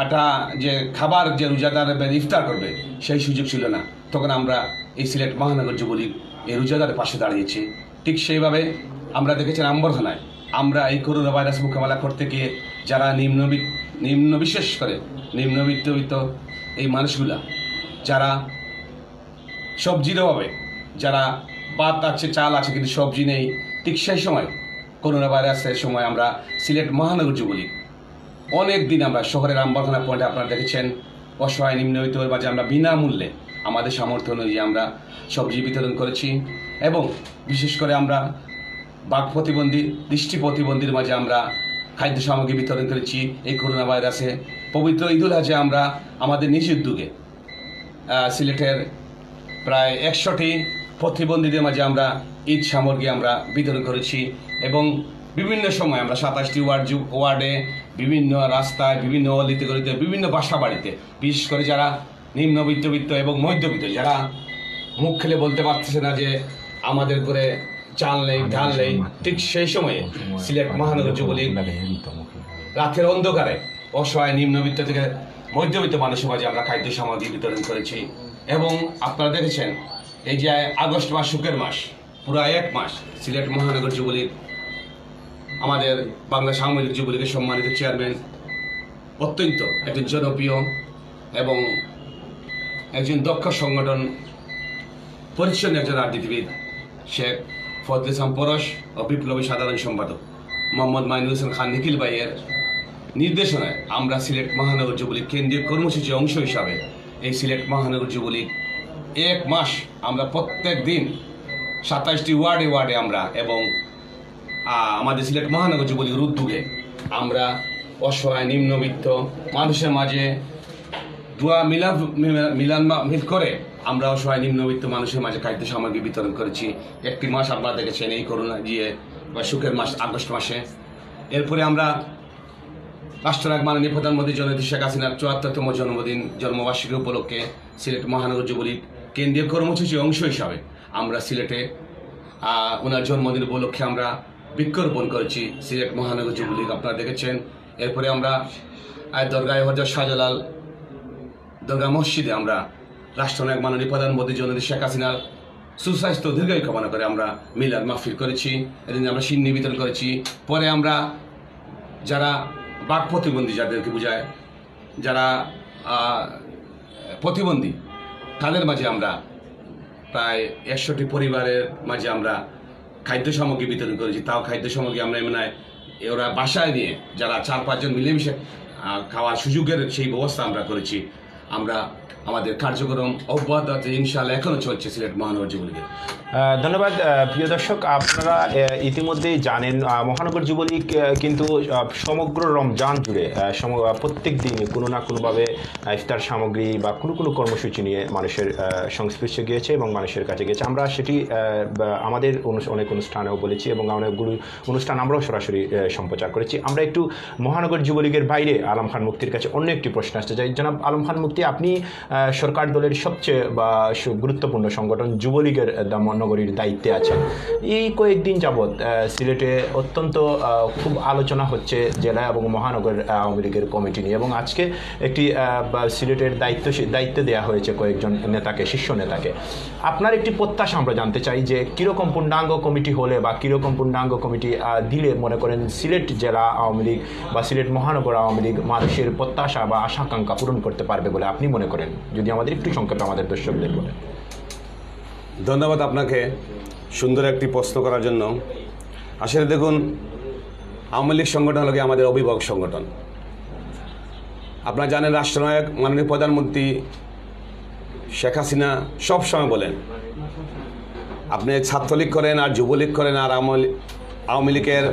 আটা যে খাবার যে রোজাদার ইফতার করবে সেই সুযোগ ছিল না, তখন আমরা এই সিলেট মহানগর যুবলীগ এই রোজাদারের পাশে দাঁড়িয়েছি। ঠিক সেইভাবে আমরা দেখেছেন আম্বরখানায় আমরা এই করোনা ভাইরাস মোকাবেলা করতে গিয়ে যারা বিশেষ করে নিম্নবিত্ত এই মানুষগুলা যারা সবজির অভাবে, যারা ভাত আছে, চাল আছে কিন্তু সবজি নেই, ঠিক সেই সময় করোনা ভাইরাসের সময় আমরা সিলেট মহানগর যুবলীগ অনেক দিন আমরা শহরের আম্বরখানা পয়েন্টে আপনারা দেখেছেন অসহায় নিম্নবিত্তের মাঝে আমরা বিনামূল্যে আমাদের সামর্থ্য অনুযায়ী আমরা সবজি বিতরণ করেছি। এবং বিশেষ করে আমরা বাক প্রতিবন্ধী, দৃষ্টি প্রতিবন্ধীর মাঝে আমরা খাদ্য সামগ্রী বিতরণ করেছি। এই করোনা ভাইরাসে পবিত্র ঈদুল আজহে আমরা আমাদের নিজ উদ্যোগে সিলেটের প্রায় 100টি প্রতিবন্ধীদের মাঝে আমরা ঈদ সামগ্রী আমরা বিতরণ করেছি। এবং বিভিন্ন সময় আমরা 27টি ওয়ার্ডে বিভিন্ন রাস্তায়, বিভিন্ন অলিতে গলিতে, বিভিন্ন বাসা বাড়িতে, বিশেষ করে যারা নিম্নবিত্ত এবং মধ্যবিত্ত, যারা মুখ খেলে বলতে পারতেছে না যে আমাদের করে চাল নেই, ঢাল নেই, ঠিক সেই সময়ে সিলেট মহানগর যুবলীগ রাতের অন্ধকারে অসহায় নিম্নবিত্ত থেকে মধ্যবিত্ত মানুষের মাঝে আমরা খাদ্য সামগ্রী বিতরণ করেছি। এবং আপনারা দেখেছেন এই যে আগস্ট মাস, শুকের মাস, পুরো 1 মাস সিলেট মহানগর যুবলীগ আমাদের বাংলাদেশ আওয়ামী লীগ যুবলীগের সম্মানিত চেয়ারম্যান, অত্যন্ত একজন জনপ্রিয় এবং একজন দক্ষ সংগঠন পরিচ্ছন্ন একজন রাজনীতিবিদ শেখ ফজলে শামস পরশ ও বিপ্লবী সাধারণ সম্পাদক মোহাম্মদ মাইনুল হোসেন খান নিখিল ভাইয়ের নির্দেশনায় আমরা সিলেট মহানগর যুবলীগ কেন্দ্রীয় কর্মসূচির অংশ হিসাবে এই সিলেট মহানগর যুবলীগ 1 মাস আমরা প্রত্যেক দিন 27টি ওয়ার্ডে আমরা এবং আমাদের সিলেট মহানগর যুবলীগের উদ্যোগে আমরা অসহায় নিম্নবিত্ত মানুষের মাঝে দোয়া মিল করে আমরা অসহায় নিম্নবিত্ত মানুষের মাঝে খাদ্য সামগ্রী বিতরণ করেছি। একটি মাস আপনারা দেখেছেন এই করোনা দিয়ে বা সুখের মাস আগস্ট মাসে। এরপরে আমরা রাষ্ট্রনায়ক মাননীয় প্রধানমন্ত্রী জননেত্রী শেখ হাসিনার 74তম জন্মবার্ষিকী উপলক্ষে সিলেট মহানগর যুবলীগ কেন্দ্রীয় কর্মসূচির অংশ হিসাবে আমরা সিলেটে ওনার জন্মদিন উপলক্ষে আমরা বৃক্ষরোপণ করেছি সিলেট মহানগর যুবলীগ, আপনারা দেখেছেন। এরপরে আমরা দরগায় হজরত শাহজালাল দরগা মসজিদে আমরা রাষ্ট্রনায়ক মাননীয় প্রধানমন্ত্রী জননেত্রী শেখ হাসিনার সুস্বাস্থ্য দীর্ঘায়ু কামনা করে আমরা মিলাদ মাহফিল করেছি, এদিন আমরা সিন্নি বিতরণ করেছি। পরে আমরা যারা বাক প্রতিবন্ধী, যাদেরকে বোঝায় যারা প্রতিবন্ধী, তাদের মাঝে আমরা প্রায় 100টি পরিবারের মাঝে আমরা খাদ্য সামগ্রী বিতরণ করেছি। তাও খাদ্য সামগ্রী আমরা এমন ওরা বাসায় নিয়ে যারা 4-5 জন মিলেমিশে খাওয়ার সুযোগের সেই ব্যবস্থা আমরা করেছি। আমরা আমাদের কার্যক্রম অব্যাহত আছে, ইনশাআল্লাহ এখনো চলছে সিলেট মহানগর যুবলীগের। ধন্যবাদ। প্রিয় দর্শক, আপনারা ইতিমধ্যেই জানেন মহানগর যুবলীগ কিন্তু সমগ্র রমজান জুড়ে প্রত্যেক দিনই কোনো না কোনোভাবে ইফতার সামগ্রী বা কোনো কর্মসূচি নিয়ে মানুষের সংস্পর্শে গিয়েছে এবং মানুষের কাছে গিয়েছে। আমরা সেটি আমাদের অনেক অনুষ্ঠানেও বলেছি এবং অনেকগুলো অনুষ্ঠান আমরাও সরাসরি সম্প্রচার করেছি। আমরা একটু মহানগর যুবলীগের বাইরে আলম খান মুফতির কাছে অন্য একটি প্রশ্ন আসতে চাই। জনাব আলম খান মুফতি, আপনি সরকার দলের সবচেয়ে গুরুত্বপূর্ণ সংগঠন যুবলীগের নগরীর দায়িত্বে আছেন। এই কয়েকদিন যাবৎ সিলেটে অত্যন্ত খুব আলোচনা হচ্ছে জেলা এবং মহানগর আওয়ামী লীগের কমিটি নিয়ে, এবং আজকে একটি সিলেটের দায়িত্ব দেওয়া হয়েছে কয়েকজন নেতাকে, শীর্ষ নেতাকে। আপনার একটি প্রত্যাশা আমরা জানতে চাই যে কীরকম পূর্ণাঙ্গ কমিটি হলে বা কীরকম পূর্ণাঙ্গ কমিটি দিলে মনে করেন সিলেট জেলা আওয়ামী লীগ বা সিলেট মহানগর আওয়ামী লীগ মানুষের প্রত্যাশা বা আশা-আকাঙ্ক্ষা পূরণ করতে পারবে বলে আপনি মনে করেন? যদি আমাদের একটু সংক্ষেপে আমাদের দর্শকদের বলেন। ধন্যবাদ আপনাকে সুন্দর একটি প্রশ্ন করার জন্য। আসলে দেখুন, আওয়ামী লীগ সংগঠন হলো আমাদের অভিভাবক সংগঠন। আপনারা জানেন রাষ্ট্রনায়ক মাননীয় প্রধানমন্ত্রী শেখ হাসিনা সবসময় বলেন, আপনি ছাত্রলীগ করেন আর যুবলীগ করেন আর আওয়ামী লীগের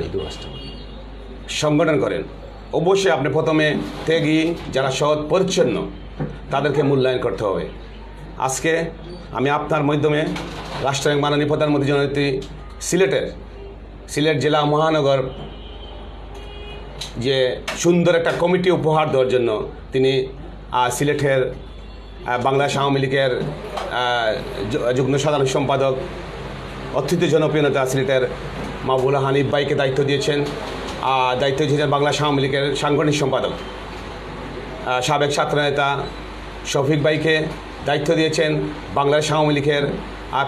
সংগঠন করেন, অবশ্যই আপনি প্রথমে ত্যাগী যারা সৎ পরিচ্ছন্ন তাদেরকে মূল্যায়ন করতে হবে। আজকে আমি আপনার মাধ্যমে রাষ্ট্রনায়ক মাননীয় প্রধানমন্ত্রী জননেত্রী সিলেট জেলা মহানগর যে সুন্দর একটা কমিটি উপহার দেওয়ার জন্য তিনি সিলেটের বাংলাদেশ আওয়ামী লীগের যুগ্ম সাধারণ সম্পাদক অত্যন্ত জনপ্রিয় নেতা সিলেটের মাহবুবুল্লাহ হানিফ ভাইকে দায়িত্ব দিয়েছেন। দায়িত্ব দিয়েছেন বাংলাদেশ আওয়ামী লীগের সাংগঠনিক সম্পাদক সাবেক ছাত্রনেতা শফিক ভাইকে দায়িত্ব দিয়েছেন বাংলাদেশ আওয়ামী লীগের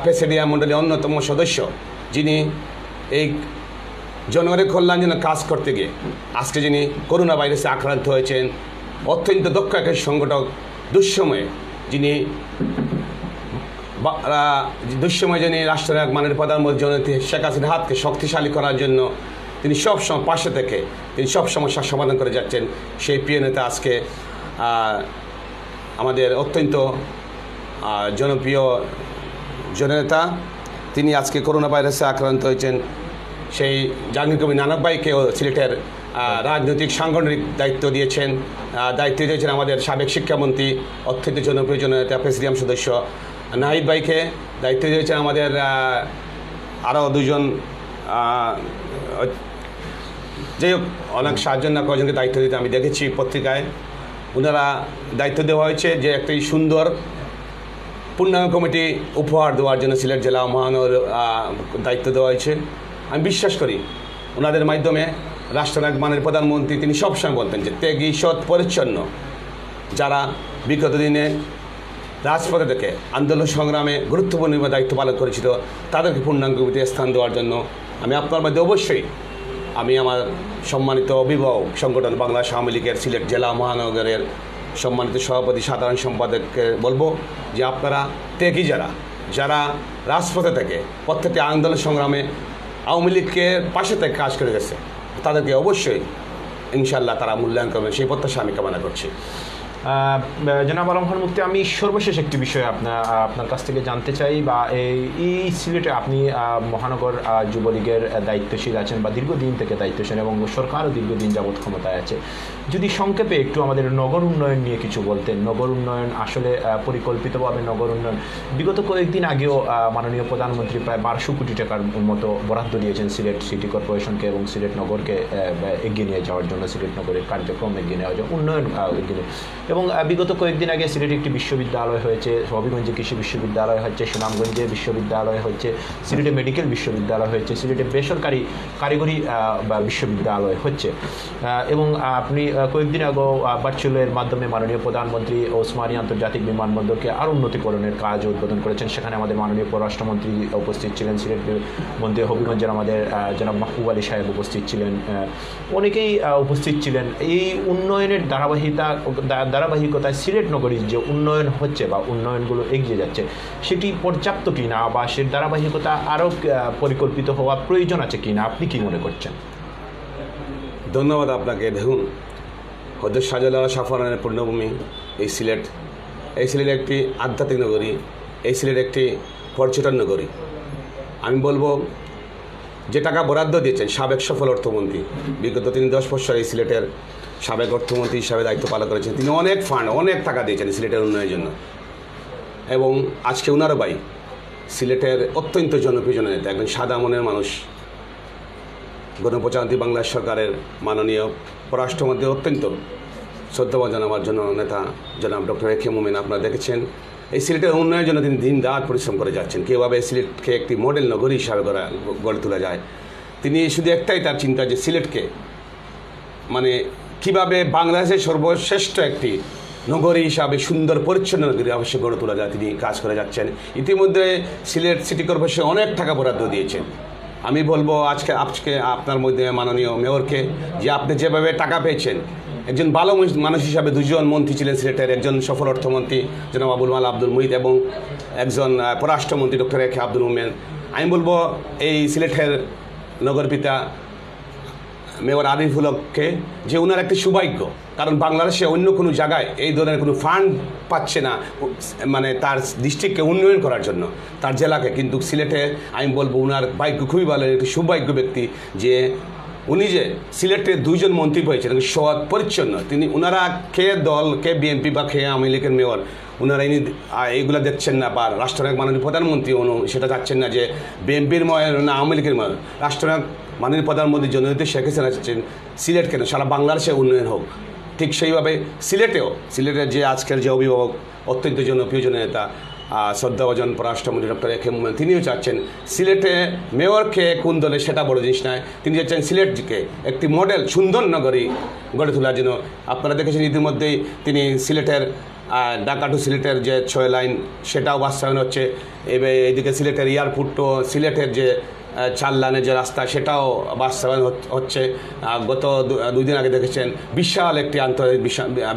প্রেসিডিয়াম মণ্ডলীর অন্যতম সদস্য, যিনি এই জনগণের কল্যাণ জন্য কাজ করতে গিয়ে আজকে যিনি করোনা ভাইরাসে আক্রান্ত হয়েছেন, অত্যন্ত দক্ষ এক সংগঠক, দুঃসময়ে যিনি রাষ্ট্রনায়ক মাননীয় প্রধানমন্ত্রী জননেত্রী শেখ হাসিনার হাতকে শক্তিশালী করার জন্য তিনি সবসময় পাশে থেকে তিনি সব সমস্যার সমাধান করে যাচ্ছেন। সেই প্রিয় নেতা আজকে আমাদের অত্যন্ত জনপ্রিয় জননেতা, তিনি আজকে করোনা ভাইরাসে আক্রান্ত হয়েছেন। সেই জাহাঙ্গীর কবির নানক ভাইকেও সিলেটের রাজনৈতিক সাংগঠনিক দায়িত্ব দিয়েছেন আমাদের সাবেক শিক্ষামন্ত্রী অত্যন্ত জনপ্রিয় জননেতা প্রেসিডিয়াম সদস্য নাহিদ ভাইকে, দায়িত্ব দিয়েছেন আমাদের আরও দুজন, যাই হোক অনেক 7 জন না কজনকে দায়িত্ব দিতে আমি দেখেছি পত্রিকায়। ওনারা দায়িত্ব দেওয়া হয়েছে যে একটি সুন্দর পূর্ণাঙ্গ কমিটি উপহার দেওয়ার জন্য সিলেট জেলা মহানগর দায়িত্ব দেওয়া হয়েছে। আমি বিশ্বাস করি ওনাদের মাধ্যমে রাষ্ট্রনায়ক মাননীয় প্রধানমন্ত্রী তিনি সবসময় বলতেন যে ত্যাগী সৎ পরিচ্ছন্ন যারা বিগত দিনে রাজপথে থেকে আন্দোলন সংগ্রামে গুরুত্বপূর্ণ দায়িত্ব পালন করেছিল তাদেরকে পূর্ণাঙ্গ কমিটিতে স্থান দেওয়ার জন্য আমি আপনার মধ্যে অবশ্যই আমি আমার সম্মানিত অভিভাবক সংগঠন বাংলাদেশ আওয়ামী লীগের সিলেট জেলা মহানগরের সম্মানিত সভাপতি সাধারণ সম্পাদককে বলবো যে আপনারা ত্যাগী যারা রাজপথে থেকে প্রত্যেকটি আন্দোলন সংগ্রামে আওয়ামী লীগকে পাশে থেকে কাজ করে গেছে, তাদেরকে অবশ্যই ইনশাআল্লাহ তারা মূল্যায়ন করবেন, সেই প্রত্যাশা আমি কামনা করছি। জনাব আলম খান মুফতি, আমি সর্বশেষ একটি বিষয় আপনার কাছ থেকে জানতে চাই, বা এই সিলেটে আপনি মহানগর যুবলীগের দায়িত্বশীল আছেন বা দীর্ঘদিন থেকে দায়িত্বশীল, এবং সরকারও দীর্ঘদিন যাবৎ ক্ষমতায় আছে। যদি সংক্ষেপে একটু আমাদের নগর উন্নয়ন নিয়ে কিছু বলতেন। নগর উন্নয়ন আসলে পরিকল্পিতভাবে নগর উন্নয়ন বিগত কয়েকদিন আগেও মাননীয় প্রধানমন্ত্রী প্রায় 1200 কোটি টাকার মতো বরাদ্দ দিয়েছেন সিলেট সিটি কর্পোরেশনকে এবং সিলেট নগরকে এগিয়ে নিয়ে যাওয়ার জন্য, সিলেট নগরের কার্যক্রম এগিয়ে নেওয়ার জন্য, উন্নয়ন এগিয়ে। এবং বিগত কয়েকদিন আগে সিলেটে একটি বিশ্ববিদ্যালয় হয়েছে, হবিগঞ্জে কৃষি বিশ্ববিদ্যালয় হচ্ছে, সুনামগঞ্জে বিশ্ববিদ্যালয় হচ্ছে, সিলেটে মেডিকেল বিশ্ববিদ্যালয় হচ্ছে, সিলেটে বেসরকারি কারিগরি বিশ্ববিদ্যালয় হচ্ছে। এবং আপনি কয়েকদিন আগেও ভার্চুয়ালের মাধ্যমে মাননীয় প্রধানমন্ত্রী ওসমানী আন্তর্জাতিক বিমানবন্দরকে আরও উন্নতিকরণের কাজ উদ্বোধন করেছেন। সেখানে আমাদের মাননীয় পররাষ্ট্রমন্ত্রী উপস্থিত ছিলেন, সিলেট মন্ত্রী হবিগঞ্জের আমাদের জনাব মাহবুব আলী সাহেব উপস্থিত ছিলেন, অনেকেই উপস্থিত ছিলেন। এই উন্নয়নের ধারাবাহিকতায় সিলেট নগরীর যে উন্নয়ন হচ্ছে বা উন্নয়নগুলো এগিয়ে যাচ্ছে, সেটি পর্যাপ্ত কিনা বা সে ধারাবাহিকতা আরও পরিকল্পিত হওয়া প্রয়োজন আছে কিনা, আপনি কি মনে করছেন? ধন্যবাদ আপনাকে। দেখুন, হযরত শাহজালাল শাহফরানের পূর্ণভূমি এই সিলেট একটি আধ্যাত্মিক নগরী, এই সিলেট একটি পর্যটন নগরী। আমি বলবো, যে টাকা বরাদ্দ দিয়েছেন সাবেক সফল অর্থমন্ত্রী, বিগত তিনি 10 বছর এই সিলেটের সাবেক অর্থমন্ত্রী হিসাবে দায়িত্ব পালন করেছেন, তিনি অনেক টাকা দিয়েছেন সিলেটের উন্নয়নের জন্য। এবং আজকে উনার ভাই সিলেটের অত্যন্ত জনপ্রিয় নেতা, একজন সাদা মনের মানুষ, গণপ্রজাতন্ত্রী বাংলাদেশ সরকারের মাননীয় পররাষ্ট্রমন্ত্রী, অত্যন্ত শ্রদ্ধাভাজন আমার জন্য নেতা জনাব ডক্টর এ কে মোমেন। আপনারা দেখেছেন এই সিলেটের উন্নয়নের জন্য তিনি দিন রাত পরিশ্রম করে যাচ্ছেন, কীভাবে সিলেটকে একটি মডেল নগরী হিসাবে গড়ে তোলা যায়। তিনি শুধু একটাই তার চিন্তা, যে সিলেটকে মানে কীভাবে বাংলাদেশের সর্বশ্রেষ্ঠ একটি নগরী হিসাবে সুন্দর পরিচ্ছন্ন নগরী অবশ্যই গড়ে তোলা যায়, তিনি কাজ করে যাচ্ছেন। ইতিমধ্যে সিলেট সিটি কর্পোরেশন অনেক টাকা বরাদ্দ দিয়েছেন। আমি বলবো আজকে আপনার মধ্যে মাননীয় মেয়রকে, যে আপনি যেভাবে টাকা পেয়েছেন, একজন ভালো মানুষ হিসাবে 2জন মন্ত্রী ছিলেন সিলেটের, একজন সফল অর্থমন্ত্রী জনাব আবুল মাল আব্দুল মুহিত এবং একজন পররাষ্ট্রমন্ত্রী ডক্টর এ কে আব্দুল মোমেন। আমি বলবো এই সিলেটের নগরপিতা মেয়র আরিফুল হককে, যে ওনার একটি সৌভাগ্য, কারণ বাংলাদেশে অন্য কোনো জায়গায় এই ধরনের কোনো ফান্ড পাচ্ছে না, মানে তার ডিস্ট্রিক্টকে উন্নয়ন করার জন্য, তার জেলাকে। কিন্তু সিলেটে আমি বলবো ওনার ভাগ্য খুবই ভালো, একটি সৌভাগ্য ব্যক্তি, যে উনি যে সিলেটে 2জন মন্ত্রী পেয়েছেন, সৎ পরিচ্ছন্ন। তিনি ওনারা কে দল, কে বিএনপি বা কে আওয়ামী লীগের মেয়র, ওনারা এইগুলো দেখছেন না, বা রাষ্ট্রনায়ক মাননীয় প্রধানমন্ত্রী সেটা চাচ্ছেন না যে বিএনপির মেয়র না আওয়ামী লীগের মেয়র। রাষ্ট্রনায়ক মাননীয় প্রধানমন্ত্রী জননেত্রী শেখ হাসিনা চাচ্ছেন সিলেট কেন, সারা বাংলাদেশে উন্নয়ন হোক। ঠিক সেইভাবে সিলেটের যে আজকের যে অভিভাবক, অত্যন্ত জনপ্রিয় নেতা শ্রদ্ধাভাজন পররাষ্ট্রমন্ত্রী ডক্টর এ কে মোমেন, তিনিও চাচ্ছেন সিলেটে মেয়রকে কোন দলে সেটা বড় জিনিস নয়, তিনি চাচ্ছেন সিলেটকে একটি মডেল সুন্দর নগরী গড়ে তোলার জন্য। আপনারা দেখেছেন ইতিমধ্যেই তিনি সিলেটের ঢাকা টু সিলেটের যে 6 লাইন, সেটাও বাস্তবায়ন হচ্ছে। এইদিকে সিলেটের এয়ারপোর্টও, সিলেটের যে 4 লাইনের যে রাস্তা, সেটাও বাস্তবায়ন হচ্ছে। গত 2 দিন আগে দেখেছেন বিশাল একটি আন্তর্জাতিক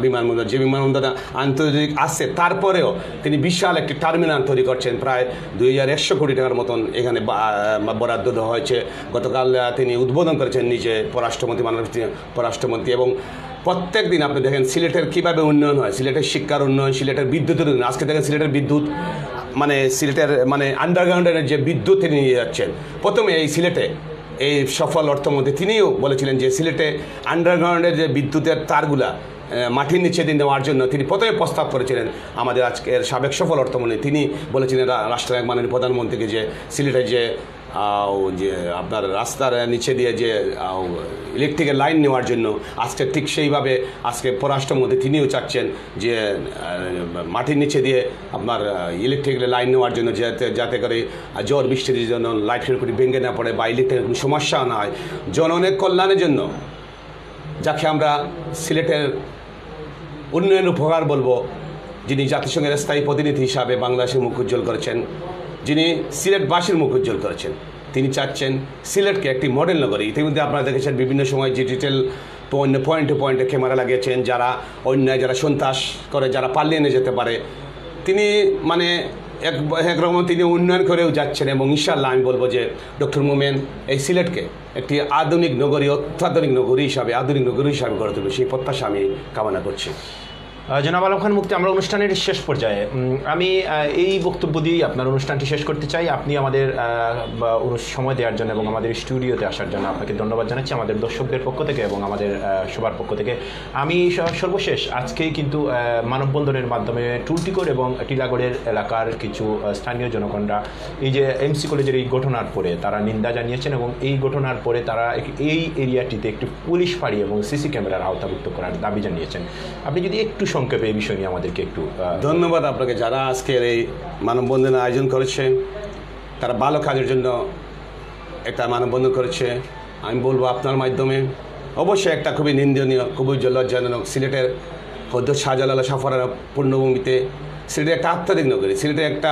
বিমানবন্দর, যে বিমানবন্দর আন্তর্জাতিক আছে তারপরেও তিনি বিশাল একটি টার্মিনাল তৈরি করছেন, প্রায় 2100 কোটি টাকার মতন এখানে বরাদ্দ দেওয়া হয়েছে। গতকাল তিনি উদ্বোধন করেছেন নিজে মাননীয় পররাষ্ট্রমন্ত্রী। এবং প্রত্যেক দিন আপনি দেখেন সিলেটের কীভাবে উন্নয়ন হয়, সিলেটের শিক্ষার উন্নয়ন, সিলেটের বিদ্যুতের উন্নয়ন। আজকে দেখেন সিলেটের বিদ্যুৎ, মানে সিলেটের আন্ডারগ্রাউন্ডের যে বিদ্যুৎ তিনি নিয়ে যাচ্ছেন। প্রথমে এই সিলেটে এই সফল অর্থমন্ত্রী তিনিও বলেছিলেন যে সিলেটে আন্ডারগ্রাউন্ডের যে বিদ্যুতের তারগুলা মাটির নিচে দিয়ে নেওয়ার জন্য তিনি প্রথমে প্রস্তাব করেছিলেন। আমাদের আজকের সাবেক সফল অর্থমন্ত্রী তিনি বলেছিলেন রাষ্ট্রনায়ক মাননীয় প্রধানমন্ত্রীকে, যে সিলেটে যে আপনার রাস্তার নিচে দিয়ে যে ইলেকট্রিকের লাইন নেওয়ার জন্য, আজকে ঠিক সেইভাবে আজকে পররাষ্ট্রমন্ত্রী তিনিও চাচ্ছেন যে মাটির নিচে দিয়ে আপনার ইলেকট্রিকের লাইন নেওয়ার জন্য, যাতে করে ঝড় বৃষ্টির জন্য লাইট খুঁটি ভেঙে না পড়ে বা ইলেকট্রিকের কোনো সমস্যা না হয়, জনগণের কল্যাণের জন্য, যাকে আমরা সিলেটের উন্নয়নের উপকার বলবো, যিনি জাতিসংঘের স্থায়ী প্রতিনিধি হিসাবে বাংলাদেশের মুখ উজ্জ্বল করেছেন, যিনি সিলেটবাসীর মুখ উজ্জ্বল করেছেন, তিনি চাচ্ছেন সিলেটকে একটি মডেল নগরী। ইতিমধ্যে আপনারা দেখেছেন বিভিন্ন সময় যে ডিটেল পয়েন্টে ক্যামেরা লাগিয়েছেন, যারা অন্যায়, যারা সন্ত্রাস করে, যারা পালিয়ে নিয়ে যেতে পারে, তিনি মানে একরকম তিনি উন্নয়ন করেও যাচ্ছেন এবং ইনশাআল্লাহ আমি বলবো যে ডক্টর মোমেন এই সিলেটকে একটি আধুনিক নগরী, অত্যাধুনিক নগরী হিসাবে, আধুনিক নগরী হিসাবে গড়ে তুলবে, সেই প্রত্যাশা আমি কামনা করছি। জনাব আলম খান মুক্তি, আমরা অনুষ্ঠানের শেষ পর্যায়ে আমি এই বক্তব্য দিয়েই আপনার অনুষ্ঠানটি শেষ করতে চাই। আপনি আমাদের সময় দেওয়ার জন্য এবং আমাদের স্টুডিওতে আসার জন্য আপনাকে ধন্যবাদ জানাচ্ছি আমাদের দর্শকদের পক্ষ থেকে এবং আমাদের সবার পক্ষ থেকে। আমি সর্বশেষ আজকেই কিন্তু মানববন্ধনের মাধ্যমে টুলটিকোর এবং টিলাগড়ের এলাকার কিছু স্থানীয় জনগণরা এই যে এমসি কলেজের এই ঘটনার পরে তারা নিন্দা জানিয়েছেন এবং এই ঘটনার পরে তারা এই এরিয়াটিতে একটি পুলিশ ফাঁড়ি এবং সিসি ক্যামেরার আওতাভুক্ত করার দাবি জানিয়েছেন। আপনি যদি একটু সংক্ষেপে এই বিষয় নিয়ে আমাদেরকে একটু। ধন্যবাদ আপনাকে। যারা আজকের এই মানববন্ধনের আয়োজন করেছে তারা ভালো কাজের জন্য একটা মানববন্ধন করেছে। আমি বলবো আপনার মাধ্যমে অবশ্যই একটা খুবই নিন্দনীয়, খুবই লজ্জাজনক, সিলেটের হযরত শাহজালাল সাফারের পূর্ণভূমিতে সিলেটের একটা আধ্যাত্মিক নগরী, সিলেটের একটা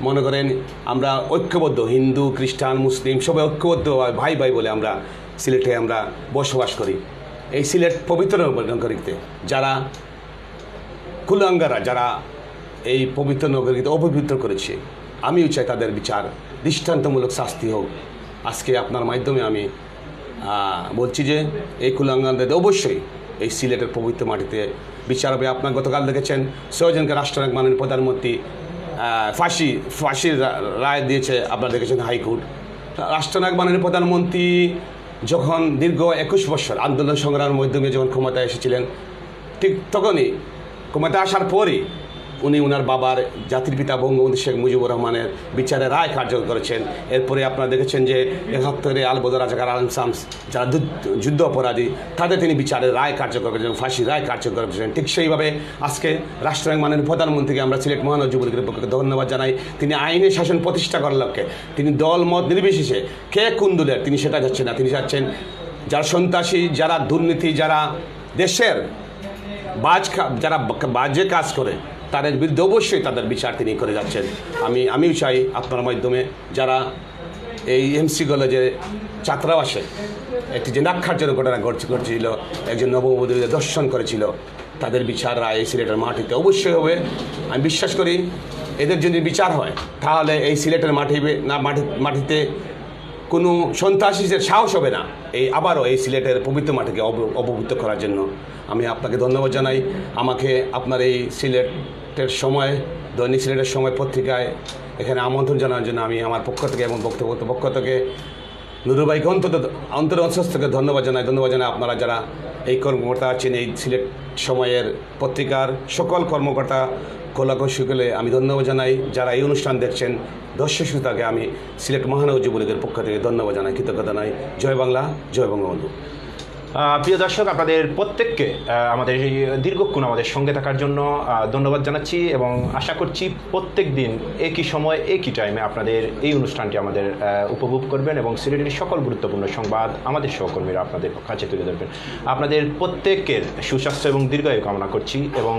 মনে করেন আমরা ঐক্যবদ্ধ, হিন্দু খ্রিস্টান মুসলিম সবাই ঐক্যবদ্ধ ভাই ভাই বলে আমরা সিলেটে আমরা বসবাস করি। এই সিলেট পবিত্র নগরীতে যারা কুলাঙ্গারা, যারা এই পবিত্র নগরীকে অপবিত্র করেছে, আমিও চাই তাদের বিচার, দৃষ্টান্তমূলক শাস্তি হোক। আজকে আপনার মাধ্যমে আমি বলছি যে এই কুলাঙ্গারদের অবশ্যই এই সিলেটের পবিত্র মাটিতে বিচার হবে। আপনার গতকাল দেখেছেন 6 জনকে রাষ্ট্রনায়ক মাননীয় প্রধানমন্ত্রী ফাঁসির রায় দিয়েছে, আপনারা দেখেছেন হাইকোর্ট। রাষ্ট্রনায়ক মাননীয় প্রধানমন্ত্রী যখন দীর্ঘ 21 বছর আন্দোলন সংগ্রামের মাধ্যমে যখন ক্ষমতায় এসেছিলেন, ঠিক তখনই ক্ষমতা আসার পরে উনি ওনার বাবার জাতির পিতা বঙ্গবন্ধু শেখ মুজিবুর রহমানের বিচারে রায় কার্যকর করেছেন। এরপরে আপনারা দেখেছেন যে 71-এ আলবদর রাজাকার আলম শামস যারা যুদ্ধ অপরাধী তাদের তিনি বিচারের রায় কার্যকর করেছেন, ফাঁসির রায় কার্যকর করেছেন। ঠিক সেইভাবে আজকে রাষ্ট্রনায়ক মাননীয় প্রধানমন্ত্রীকে আমরা সিলেট মহানগর যুবলীগের পক্ষে ধন্যবাদ জানাই। তিনি আইনের শাসন প্রতিষ্ঠা করার লক্ষ্যে তিনি দল মত নির্বিশেষে কে কোন দলের তিনি সেটা যাচ্ছেন না, তিনি চাচ্ছেন যারা সন্ত্রাসী, যারা দুর্নীতি, যারা দেশের যারা বাজে কাজ করে তাদের বিরুদ্ধে অবশ্যই তাদের বিচার তিনি করে যাচ্ছেন। আমিও চাই আপনার মাধ্যমে যারা এই এমসি কলেজের ছাত্রাবাসে একটি যে নাক্ষার্জনক ঘটনা ঘটছিল, একজন নববধূকে দর্শন করেছিল, তাদের বিচার রায় এই সিলেটের মাটিতে অবশ্যই হবে। আমি বিশ্বাস করি এদের যদি বিচার হয় তাহলে এই সিলেটের মাটিতে কোনো সন্ত্রাসীদের সাহস হবে না আবারও এই সিলেটের পবিত্র মাটিকে অপবিত্র করার জন্য। আমি আপনাকে ধন্যবাদ জানাই আমাকে আপনার এই সিলেটের সময়, দৈনিক সিলেটের সময় পত্রিকায় এখানে আমন্ত্রণ জানানোর জন্য আমি আমার পক্ষ থেকে এবং বক্তব্য পক্ষ থেকে নুরুল ভাইকে অন্তর থেকে ধন্যবাদ জানাই। আপনারা যারা এই কর্মকর্তা আছেন এই সিলেট সময়ের পত্রিকার সকল কর্মকর্তা কলাকৌশলে আমি ধন্যবাদ জানাই। যারা এই অনুষ্ঠান দেখছেন দর্শক শ্রোতাকে আমি সিলেট মহানগর যুবলীগের পক্ষ থেকে ধন্যবাদ জানাই, কৃতজ্ঞতা জানাই। জয় বাংলা, জয় বঙ্গবন্ধু। প্রিয় দর্শক, আপনাদের প্রত্যেককে আমাদের এই দীর্ঘক্ষণ আমাদের সঙ্গে থাকার জন্য ধন্যবাদ জানাচ্ছি এবং আশা করছি প্রত্যেক দিন একই সময় একই টাইমে আপনাদের এই অনুষ্ঠানটি আমাদের উপভোগ করবেন এবং সিলেটের সকল গুরুত্বপূর্ণ সংবাদ আমাদের সহকর্মীরা আপনাদের কাছে তুলে ধরবেন। আপনাদের প্রত্যেকের সুস্বাস্থ্য এবং দীর্ঘায়ু কামনা করছি এবং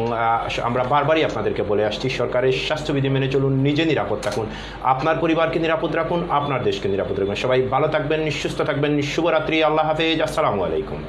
আমরা বারবারই আপনাদেরকে বলে আসছি সরকারের স্বাস্থ্যবিধি মেনে চলুন, নিজে নিরাপদ থাকুন, আপনার পরিবারকে নিরাপদ রাখুন, আপনার দেশকে নিরাপদ রাখুন। সবাই ভালো থাকবেন, সুস্থ থাকবেন। শুভরাত্রি, আল্লাহ হাফেজ, আসসালামু আলাইকুম।